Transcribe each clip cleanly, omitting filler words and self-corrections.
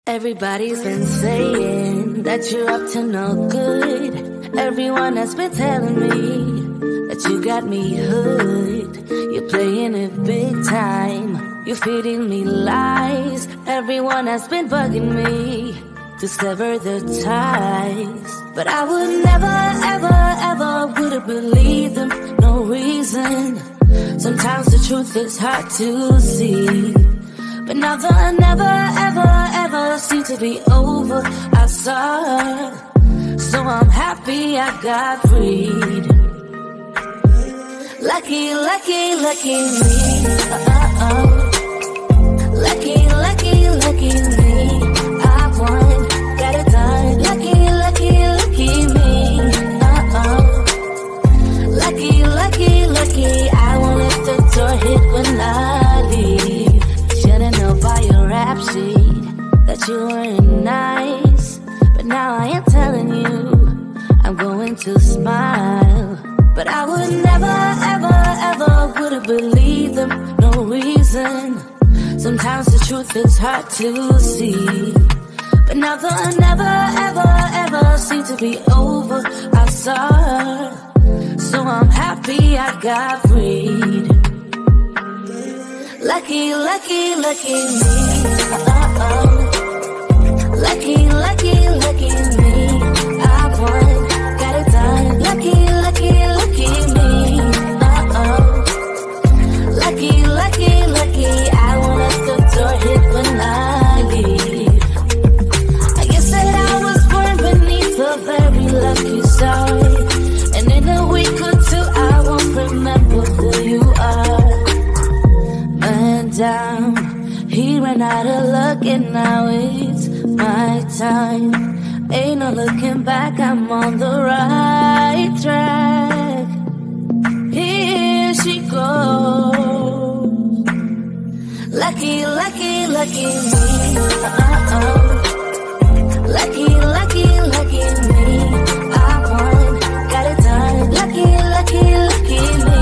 Everybody's been saying that you're up to no good. Everyone has been telling me that you got me hooked. You're playing it big time. You're feeding me lies. Everyone has been bugging me to sever the ties. But I would never, ever, ever would have believed them. No reason. Sometimes the truth is hard to see. But now the never, ever, ever seemed to be over. I saw her, so I'm happy I got freed. Lucky, lucky, lucky me. Lucky, lucky, lucky me. I won, got it done. Lucky, lucky, lucky me. Lucky, lucky, lucky. I won't let the door hit when I leave. Should've known by your rap sheet that you weren't nice. But now I am telling you, I'm going to smile. But I would never, ever, ever would have believed them. No reason. Sometimes the truth is hard to see. But now the never, ever, ever seemed to be over. I saw her, so I'm happy I got freed. Lucky, lucky, lucky me. Lucky, lucky, lucky me. I won, got it done. Lucky, lucky, lucky me. Lucky, lucky, lucky. I won't let the door hit when I leave. I guess that I was born beneath a very lucky star. And in a week or two I won't remember who you are. Down. He ran out of luck and now it's my time. Ain't no looking back, I'm on the right track. Here she goes. Lucky, lucky, lucky me. Lucky, lucky, lucky me. I won, got it done. Lucky, lucky, lucky me.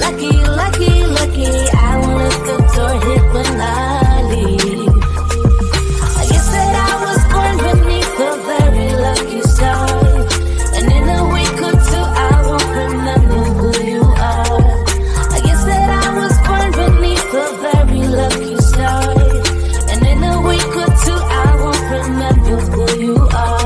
Lucky, lucky, lucky. I won't let the door hit when I leave. I guess that I was born beneath a very lucky star. And in a week or two I won't remember who you are. I guess that I was born beneath a very lucky star. And in a week or two I won't remember who you are.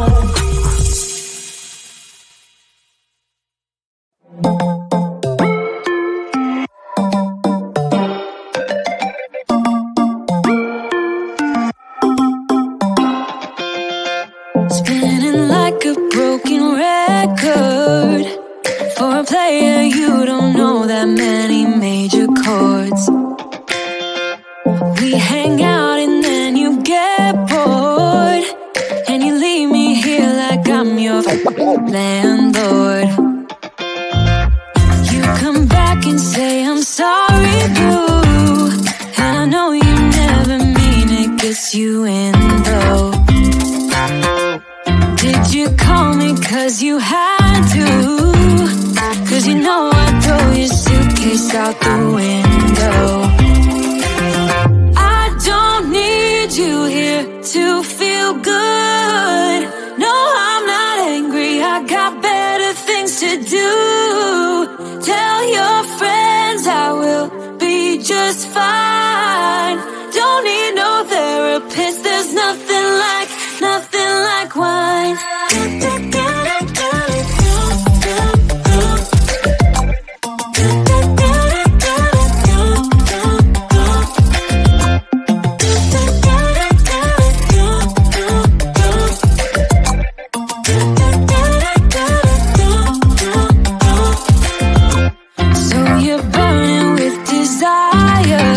Spinning like a broken record. For a player, you don't know that many major chords. We hang out and then you get bored, and you leave me here like I'm your landlord. You come back and say I'm sorry, boo, and I know you never mean it, gets you in though. Did you call me cause you had to? Cause you know I'd throw your suitcase out the window. I don't need you here to feel good. No, I'm not angry, I got better things to do. Tell your friends I will be just fine. Don't need no therapist, there's nothing like wine. So you're burning with desire.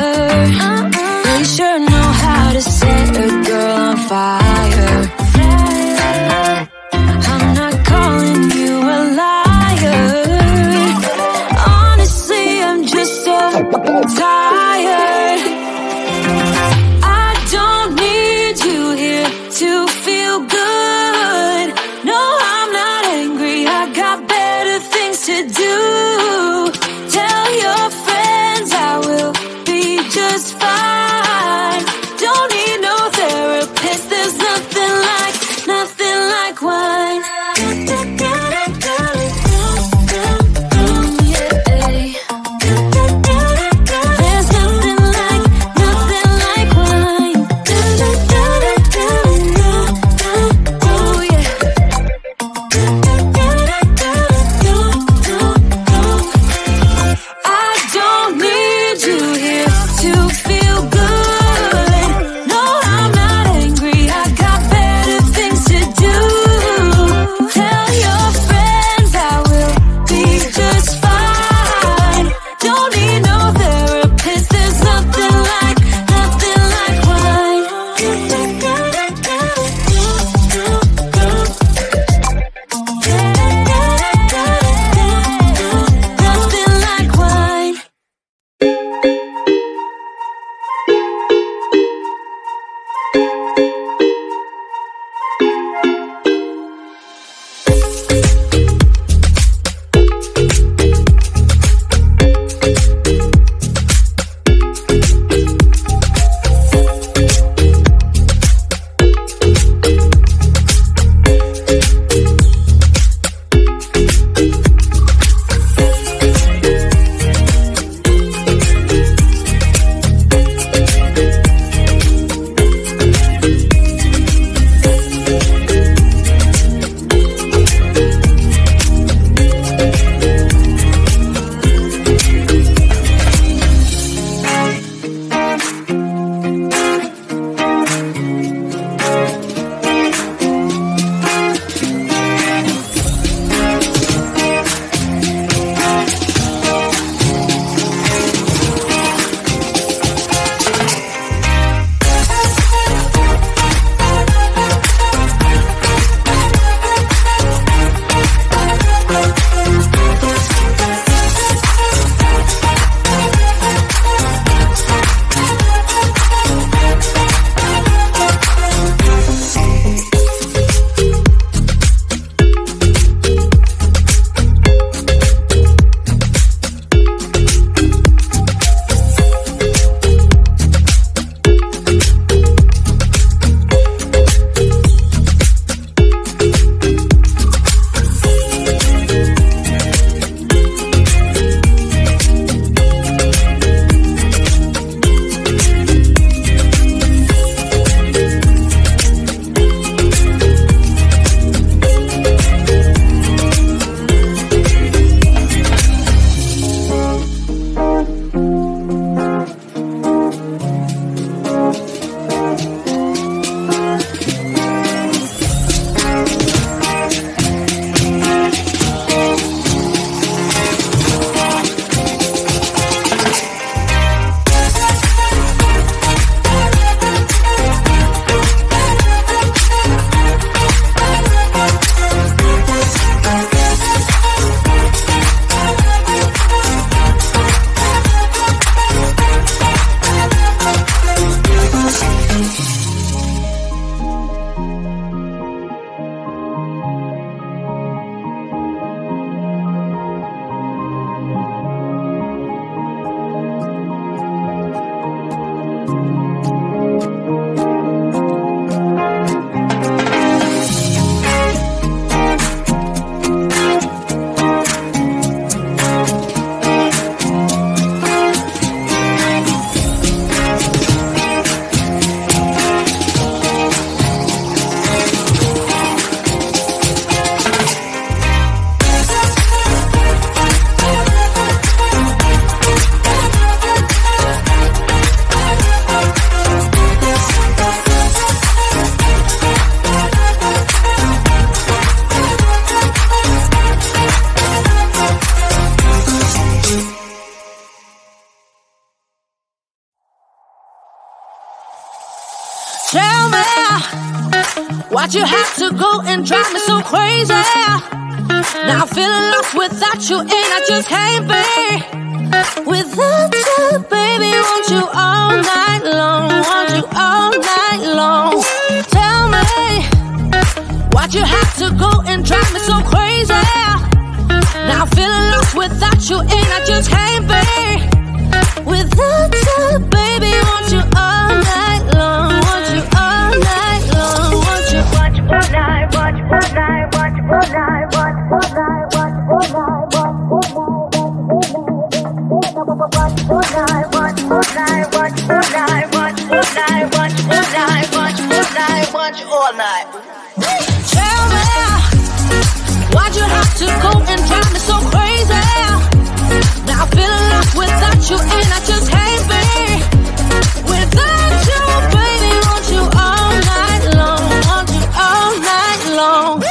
You sure know how to set a girl on fire. Why'd you have to go and drive me so crazy? Now I'm feeling lost without you, and I just can't be without you, baby. Want you all night long, want you all night long. Tell me, why'd you have to go and drive me so crazy? Now I'm feeling lost without you, and I just can't be without you, baby. Want you all night long, want you all night long, want you all night, want you all night, want you all night, want you all night, want you all night, want you all night, want you all night, want you all night, want you all night, want you all night, want you all night, want you all night. Tell me, why'd you have to go and drive me so crazy? Now I'm feeling lost without you, and I just can't be without you, baby. Want you all night long, want you all night long.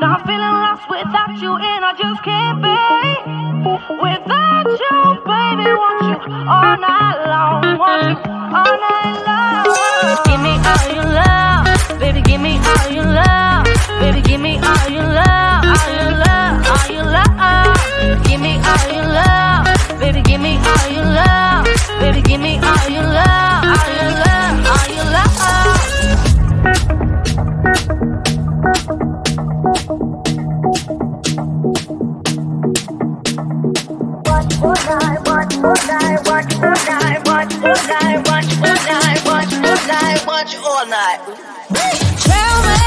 Now I'm feeling lost without you, and I just can't be without you, baby. Want you all night long, want you all night long. Give me all your love, baby. Give me all your love, baby. Give me all your love, all your love, all your love. Give me all your love, baby. Give me all your love, baby. Give me all your love, all your love, all your love. All night. Tell me,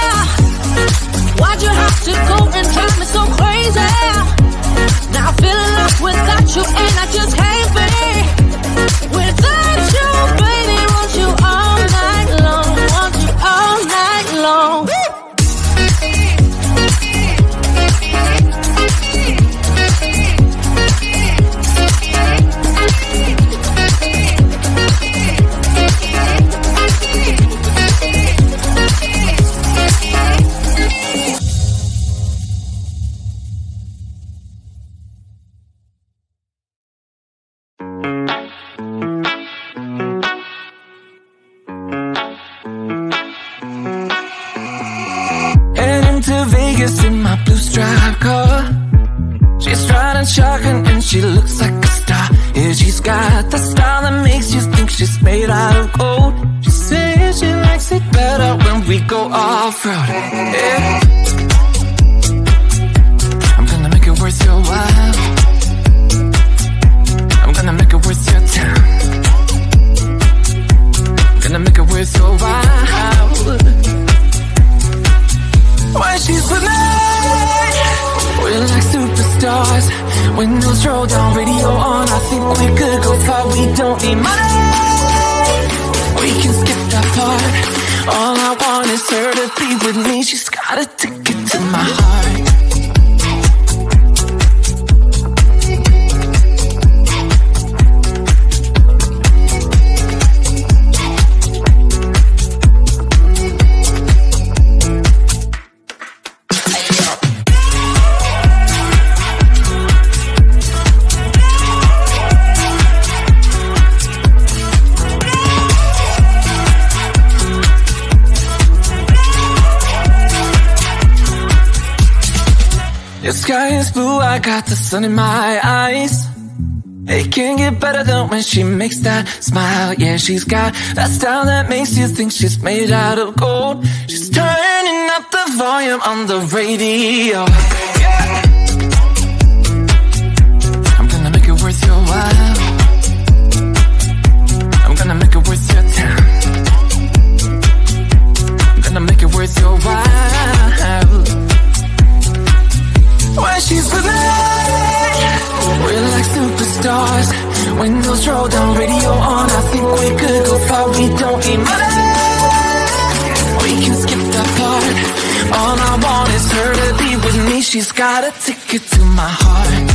why'd you have to go and drive me so crazy? Now I'm feeling lost without you, and I just can't be without you, baby. Want you all night long, want you all night long. In my blue striped car, she's riding shotgun and she looks like a star. Yeah, she's got the style that makes you think she's made out of gold. She says she likes it better when we go off-road. Yeah. I'm gonna make it worth your while. I'm gonna make it worth your time. I'm gonna make it worth your while. When she's with me, we're like superstars. Windows roll down, radio on. I think we could go far. We don't need money, we can skip that part. All I want is her to be with me. She's got a ticket to my heart. The sky is blue, I got the sun in my eyes. It can't get better than when she makes that smile. Yeah, she's got that style that makes you think she's made out of gold. She's turning up the volume on the radio. Yeah. I'm gonna make it worth your while. I'm gonna make it worth your time. I'm gonna make it worth your while. When she's with me, we're like superstars. Windows roll down, radio on. I think we could go far. We don't need money, we can skip that part. All I want is her to be with me. She's got a ticket to my heart.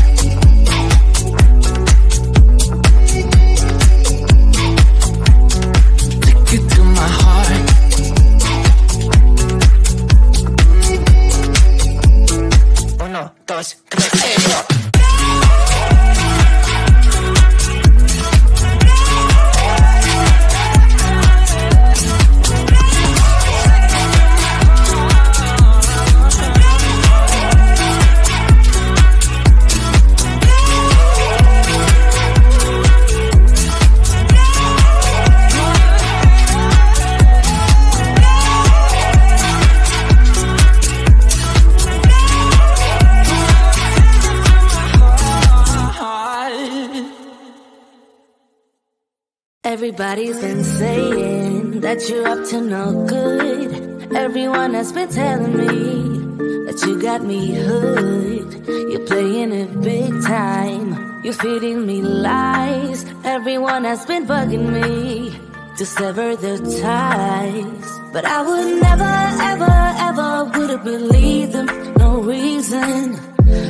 Everybody's been saying that you're up to no good. Everyone has been telling me that you got me hooked. You're playing it big time. You're feeding me lies. Everyone has been bugging me to sever the ties, but I would never, ever, ever would have believed them. No reason.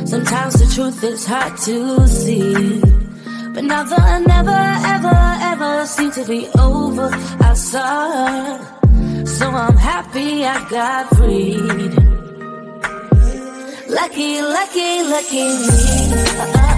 Sometimes the truth is hard to see, but now the never, ever, ever seem to be over. I saw her, so I'm happy I got freed. Lucky, lucky, lucky me.